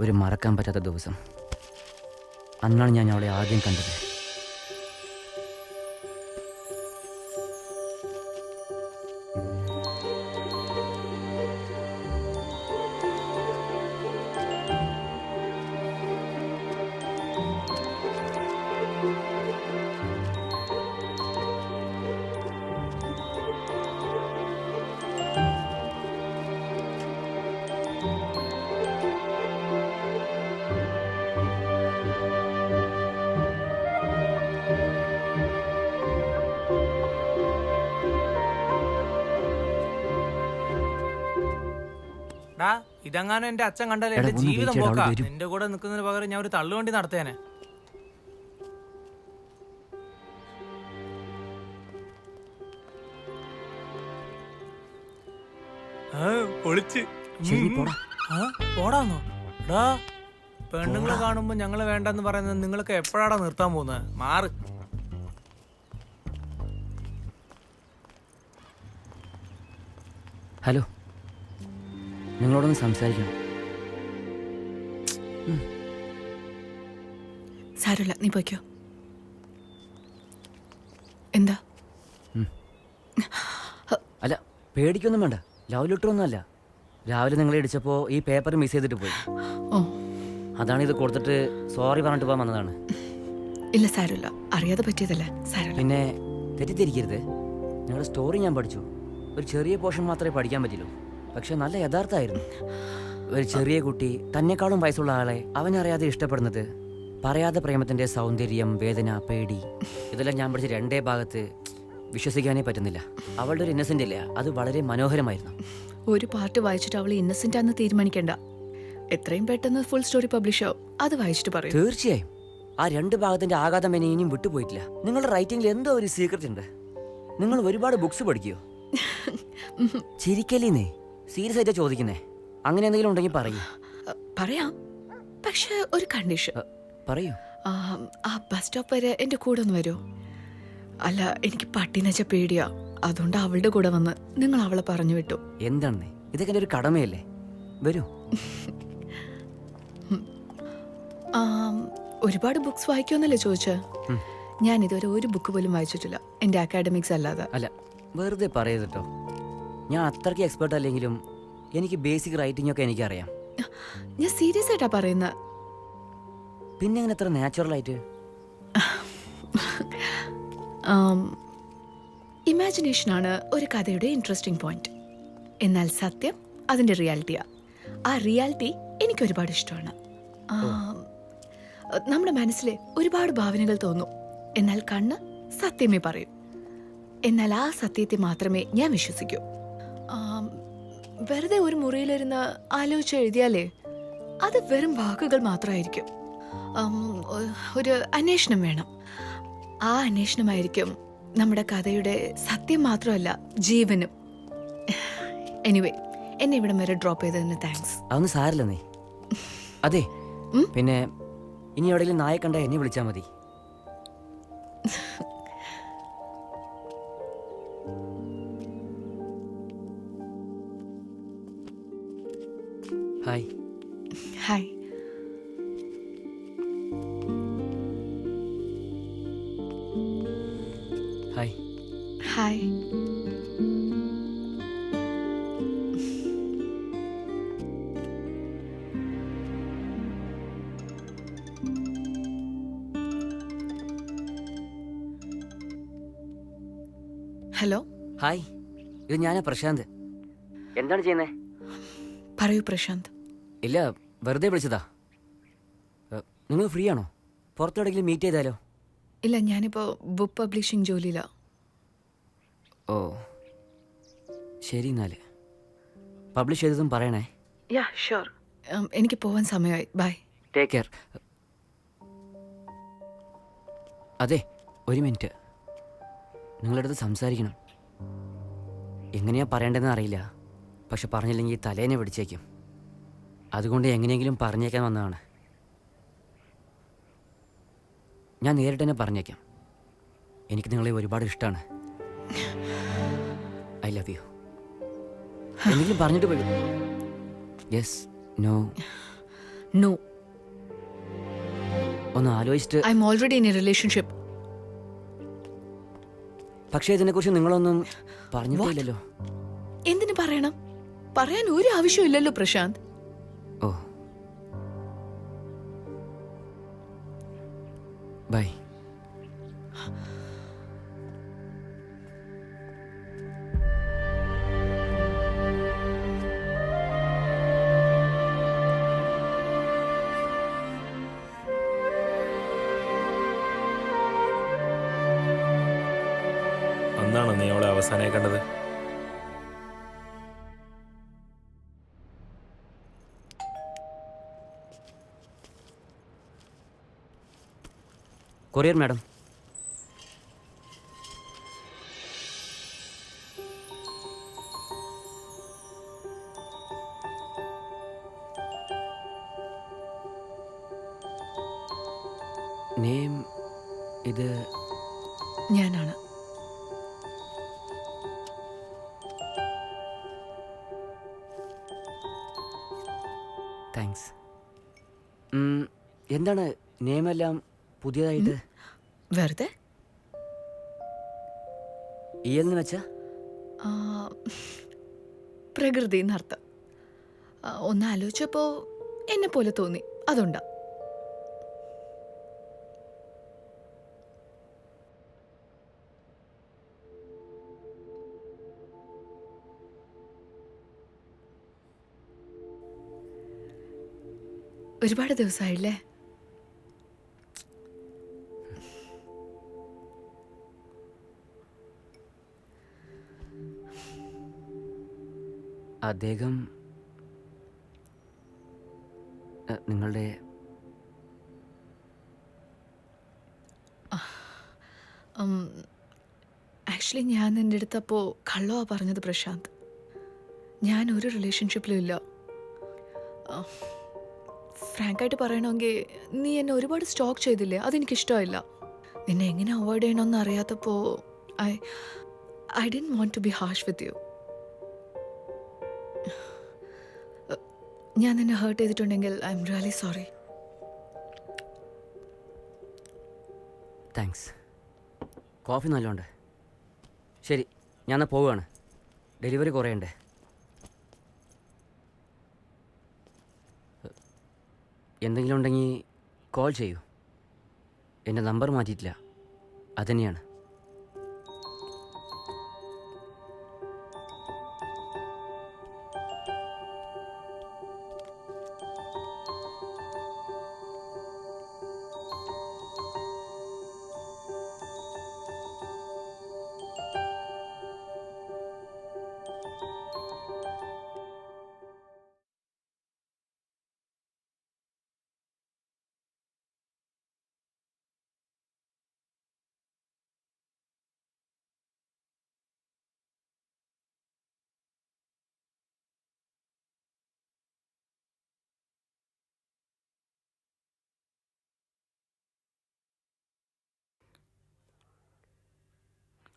ഒരു മറക്കാൻ പറ്റാത്ത ദിവസം. അന്നാണ് ഞാൻ അവളെ ആദ്യം കണ്ടത്. ഇതെങ്ങാനും എന്റെ അച്ഛൻ കണ്ടാലേ എന്റെ ജീവിതം പോക്കാ. നിന്റെ കൂടെ നിൽക്കുന്നതിന് പകരം ഞാൻ ഒരു തള്ളുവണ്ടി നടത്തേനെ. പോടാന്നോ? എടാ, പെണ്ണുങ്ങളെ കാണുമ്പോ ഞങ്ങള് വേണ്ടെന്ന് പറയുന്നത് നിങ്ങളൊക്കെ എപ്പോഴാടാ നിർത്താൻ പോകുന്നത്? മാറ്. ഹലോ, നിങ്ങളോടൊന്ന് സംസാരിക്കണം. സാരമില്ല, നീ പോയിക്കോ. എന്താ? അല്ല, പേടിക്കൊന്നും വേണ്ട. ലവ് ലെറ്റർ ഒന്നും അല്ല. രാവിലെ നിങ്ങളെ ഇടിച്ചപ്പോൾ ഈ പേപ്പർ മിസ് ചെയ്തിട്ട് പോയി. അതാണ് ഇത് കൊടുത്തിട്ട് സോറി പറഞ്ഞിട്ട് പോകാൻ വന്നതാണ്. ഇല്ല, സാരമില്ല, അറിയാതെ പറ്റിയതല്ലേ, സാരമില്ല. പിന്നെ തെറ്റിദ്ധരിക്കരുത്. നിങ്ങളുടെ സ്റ്റോറി ഞാൻ പഠിച്ചു. ഒരു ചെറിയ പോർഷൻ മാത്രമേ പഠിക്കാൻ പറ്റില്ലൂ. പക്ഷെ നല്ല യഥാർത്ഥമായിരുന്നു. ഒരു ചെറിയ കുട്ടി തന്നെക്കാളും വയസ്സുള്ള ആളെ അവനറിയാതെ ഇഷ്ടപ്പെടുന്നത്, പറയാതെ പ്രേമത്തിന്റെ സൗന്ദര്യം, വേദന, പേടി, ഇതെല്ലാം ഞാൻ പഠിച്ച രണ്ടേ ഭാഗത്ത് വിശ്വസിക്കാനേ പറ്റുന്നില്ല. അവളുടെ ഒരു ഇന്നസെന്റ് ഇല്ല, അത് വളരെ മനോഹരമായിരുന്നു. ഒരു പാർട്ട് വായിച്ചിട്ട് അവൾ ഇന്നസെന്റ് ആണെന്ന് തീരുമാനിക്കണ്ട. എത്രയും പെട്ടെന്ന് ഫുൾ സ്റ്റോറി പബ്ലിഷ് ആവും. അത് വായിച്ചിട്ട് പറയും. തീർച്ചയായും. ആ രണ്ട് ഭാഗത്തിന്റെ ആഘാതം എന്നെ ഇനിയും വിട്ടുപോയിട്ടില്ല. നിങ്ങളുടെ റൈറ്റിംഗിൽ എന്തോ ഒരു സീക്രട്ട് ഉണ്ട്. നിങ്ങൾ ഒരുപാട് ബുക്സ് പഠിക്കുമോ? ചിരിക്കലീന്നേ, സീരിയസ് ആയിട്ടാ ചോദിക്കുന്നേ. അങ്ങനെ എന്തെങ്കിലും ഉണ്ടെങ്കിൽ പറയൂ. പറയാം, പക്ഷെ ഒരു കണ്ടീഷൻ. പറയൂ. ആ ബസ് സ്റ്റോപ്പ് വരെ എന്റെ കൂടെ ഒന്ന് വരുമോ? അല്ല, എനിക്ക് പട്ടിനെച്ച പേടിയാ. അതുകൊണ്ട് അവളുടെ കൂടെ വന്ന് നിങ്ങൾ അവളെ പറഞ്ഞു വിട്ടു. എന്താണെന്നേ, ഇതൊക്കെ എൻ്റെ ഒരു കടമയല്ലേ. വരൂ. ഒരുപാട് ബുക്സ് വായിക്കുമെന്നല്ലേ ചോദിച്ചേ? ഞാൻ ഇതുവരെ ഒരു ബുക്ക് പോലും വായിച്ചിട്ടില്ല, എന്റെ അക്കാഡമിക്സ് അല്ലാതെ. അല്ല, വെറുതെ പറയരുത് കേട്ടോ. ഞാൻ അത്രയ്ക്ക് എക്സ്പേർട്ട് അല്ലെങ്കിലും എനിക്ക് ബേസിക് റൈറ്റിംഗ് ഒക്കെ എനിക്കറിയാം. ഞാൻ സീരിയസ് ആയിട്ടാ പറയുന്നത്. പിന്നെ എങ്ങനെ എത്ര നാച്ചുറൽ ആയിട്ട്? ഇമാജിനേഷനാണ് ഒരു കഥയുടെ ഇൻട്രസ്റ്റിംഗ് പോയിന്റ്. എന്നാൽ സത്യം അതിന്റെ റിയാലിറ്റിയാ. ആ റിയാലിറ്റി എനിക്ക് ഒരുപാട് ഇഷ്ടമാണ്. നമ്മുടെ മനസ്സിൽ ഒരുപാട് ഭാവനകൾ തോന്നും, എന്നാൽ കണ്ണ് സത്യമേ പറയൂ. എന്നാൽ ആ സത്യത്തെ മാത്രമേ ഞാൻ വിശ്വസിക്കൂ. വെറുതെ ഒരു മുറിയിലിരുന്ന് ആലോചിച്ച് എഴുതിയാലേ അത് വെറും വാക്കുകൾ മാത്രമായിരിക്കും. ഒരു അന്വേഷണം വേണം. ആ അന്വേഷണമായിരിക്കും നമ്മുടെ കഥയുടെ സത്യം മാത്രമല്ല, ജീവനും. എനിവേ, എന്നെ ഇവിടം വരെ ഡ്രോപ്പ് ചെയ്തതിന് താങ്ക്സ്. അതൊന്നും സാരില്ല നീ. അതെ, പിന്നെ ഇനി എവിടെയെങ്കിലും നായ കണ്ട എന്നെ വിളിച്ചാൽ മതി. Hi. Hi. Hi. Hi. Hello. Hi, ഇത് ഞാനാ, പ്രശാന്ത്. എന്താണ് ചെയ്യുന്നേ? പറയൂ പ്രശാന്ത്. ഇല്ല, വെറുതെ വിളിച്ചതാ. നിങ്ങൾ ഫ്രീ ആണോ? പുറത്തെവിടെയെങ്കിലും മീറ്റ് ചെയ്താലോ? ഇല്ല, ഞാനിപ്പോൾ ബുക്ക് പബ്ലിഷിംഗ് ജോലിയിലാ. ഓ ശരി, എന്നാൽ പബ്ലിഷ് ചെയ്തതും പറയണേ. Yeah sure. എനിക്ക് പോവാൻ സമയമായി. ബൈ. Take care. അതെ, ഒരു മിനിറ്റ്. നിങ്ങളടുത്ത് സംസാരിക്കണം. എങ്ങനെയാ പറയേണ്ടതെന്ന് അറിയില്ല, പക്ഷെ പറഞ്ഞില്ലെങ്കിൽ തലേനെ പിടിച്ചേക്കും. അതുകൊണ്ട് എങ്ങനെയെങ്കിലും പറഞ്ഞേക്കാൻ വന്നതാണ്. ഞാൻ നേരിട്ട് തന്നെ പറഞ്ഞേക്കാം. എനിക്ക് നിങ്ങളെ ഒരുപാട് ഇഷ്ടമാണ്. I love you. എന്തെങ്കിലും പറഞ്ഞിട്ട് പോയി. Yes, no? നോ, ഒന്ന് ആലോചിച്ചിട്ട്. I'm already in a relationship. പക്ഷേ ഇതിനെക്കുറിച്ച് നിങ്ങളൊന്നും പറഞ്ഞിട്ടില്ലല്ലോ. എന്തിനു പറയണം? പറയാൻ ഒരു ആവശ്യമില്ലല്ലോ പ്രശാന്ത്. ഓ, ബൈ. അന്നാണോ നീ അവളെ അവസാനമായി കണ്ടത്? Courier madam. നെയിം ഇത് ഞാനാണ്. താങ്ക്സ്. എന്താണ് നെയിമെല്ലാം പുതിയതായിട്ട്? വെറുതെ എന്ന് വെച്ചാ ആ, പ്രകൃതി എന്നർത്ഥം. ഒന്ന് ആലോചിച്ചപ്പോ എന്നെ പോലെ തോന്നി, അതുണ്ടാ. ഒരുപാട് ദിവസമായില്ലേ? അദ്ദേഹം നിങ്ങളുടെ ആക്ച്വലി ഞാൻ നിൻ്റെ അടുത്തപ്പോൾ കള്ളവാ പറഞ്ഞത് പ്രശാന്ത്. ഞാൻ ഒരു റിലേഷൻഷിപ്പിലും ഇല്ല. ഫ്രാങ്കായിട്ട് പറയണമെങ്കിൽ നീ എന്നെ ഒരുപാട് സ്റ്റോക്ക് ചെയ്തില്ലേ, അതെനിക്കിഷ്ടമായില്ല. നിന്നെ എങ്ങനെ അവോയ്ഡ് ചെയ്യണമെന്ന് അറിയാത്തപ്പോൾ I didn't want to be harsh with you. ഞാൻ നിന്നെ ഹേർട്ട് ചെയ്തിട്ടുണ്ടെങ്കിൽ I am really sorry. Thanks. Coffee നല്ലോണ്ട്. ശരി, ഞാൻ പോവുകയാണ്. ഡെലിവറി കുറേ ഉണ്ട്. എന്തെങ്കിലും ഉണ്ടെങ്കിൽ കോൾ ചെയ്യൂ. എൻ്റെ നമ്പർ മാറ്റിയിട്ടില്ല, അതുതന്നെയാണ്.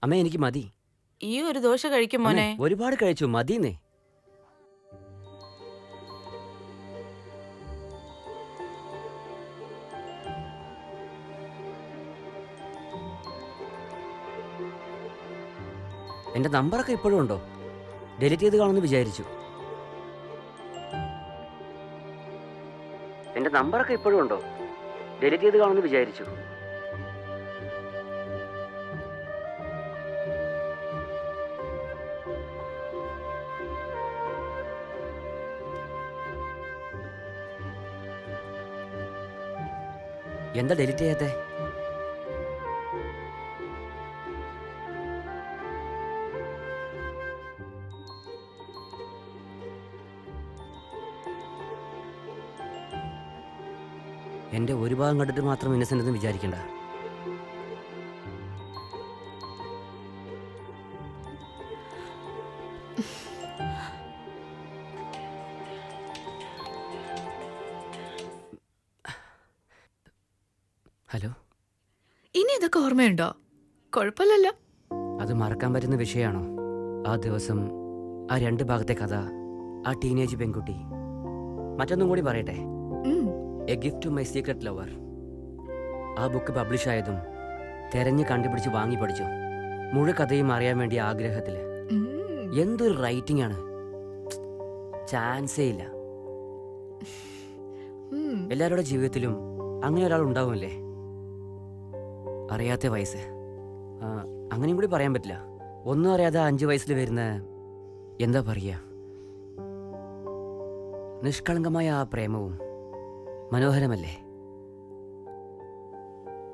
അമ്മ, എനിക്ക് മതി. ഈ ഒരു ദോശ കഴിക്കും മോനെ. അമ്മേ, ഒരുപാട് കഴിച്ചു, മതിന്നേ. എൻ്റെ നമ്പറൊക്കെ ഇപ്പോഴും ഉണ്ടോ? ഡിലീറ്റ് ചെയ്ത് കാണുമെന്ന് വിചാരിച്ചു. എൻ്റെ നമ്പറൊക്കെ ഇപ്പോഴും ഉണ്ടോ? ഡിലീറ്റ് ചെയ്ത് കാണുമെന്ന് വിചാരിച്ചു. എന്താ ഡിലീറ്റ് ചെയ്യാത്തെ? എൻ്റെ ഒരു ഭാഗം കണ്ടിട്ട് മാത്രം ഇന്നസെൻ്റ് എന്ന് വിചാരിക്കണ്ട. ഹലോ, ഇനി ഇതൊക്കെ ഓർമ്മയുണ്ടോ? കുഴപ്പമില്ലല്ലോ. അത് മറക്കാൻ പറ്റുന്ന വിഷയമാണോ? ആ ദിവസം, ആ രണ്ട് ഭാഗത്തെ കഥ, ആ ടീനേജ് പെൺകുട്ടി. മറ്റൊന്നും കൂടി പറയട്ടെ. A gift to my secret lover. ആ ബുക്ക് പബ്ലിഷ് ആയതും തെരഞ്ഞ് കണ്ടുപിടിച്ച് വാങ്ങി പഠിച്ചു. മുഴു കഥയും അറിയാൻ വേണ്ടിയ ആഗ്രഹത്തിൽ. ഉം. എന്തൊരു റൈറ്റിംഗ് ആണ്, ചാൻസേ ഇല്ല. ഉം. എല്ലാവരുടെ ജീവിതത്തിലും അങ്ങനെ ഒരാൾ ഉണ്ടാവുമല്ലേ? അറിയാത്ത വയസ്സ്, അങ്ങനെയും കൂടി പറയാൻ പറ്റില്ല. ഒന്നും അറിയാതെ 5 വയസ്സിൽ വരുന്ന, എന്താ പറയുക, നിഷ്കളങ്കമായ ആ പ്രേമവും മനോഹരമല്ലേ?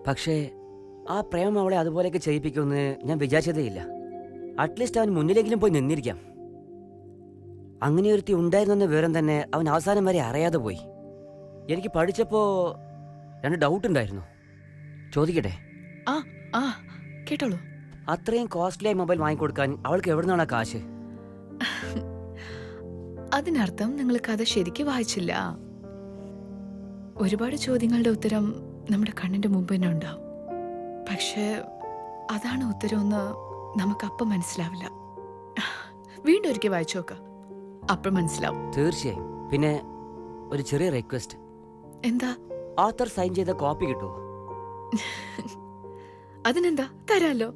പക്ഷേ ആ പ്രേമം അവളെ അതുപോലെയൊക്കെ ചെയ്യിപ്പിക്കുമെന്ന് ഞാൻ വിചാരിച്ചതേ ഇല്ല. അറ്റ്ലീസ്റ്റ് അവൻ മുന്നിലെങ്കിലും പോയി നിന്നിരിക്കാം. അങ്ങനെ ഒരുത്തി ഉണ്ടായിരുന്നെന്ന വിവരം തന്നെ അവൻ അവസാനം വരെ അറിയാതെ പോയി. എനിക്ക് പഠിച്ചപ്പോൾ 2 ഡൗട്ട് ഉണ്ടായിരുന്നു. ചോദിക്കട്ടെ? ആ ആ കേട്ടോളൂ. അത്രയും കോസ്റ്റ്ലിയായി മൊബൈൽ വാങ്ങിക്കൊടുക്കാൻ അവൾക്ക് എവിടെ നിന്നാണ് കാശ്? അതിനർത്ഥം നിങ്ങൾ കഥ ശരിക്ക് വായിച്ചില്ല. ഒരുപാട് ചോദ്യങ്ങളുടെ ഉത്തരം നമ്മുടെ കണ്ണിന്റെ മുമ്പ് തന്നെ ഉണ്ടാവും. പക്ഷേ അതാണ് ഉത്തരമെന്ന് നമുക്കപ്പം മനസ്സിലാവില്ല. വീണ്ടും ഒരിക്കൽ വായിച്ചു നോക്ക, അപ്പം മനസ്സിലാവും. തീർച്ചയായും. പിന്നെ ഒരു ചെറിയ റിക്വസ്റ്റ്. എന്താ? ഓത്തർ സൈൻ ചെയ്ത കോപ്പി കിട്ടുമോ? അതിനെന്താ, തരാലോ.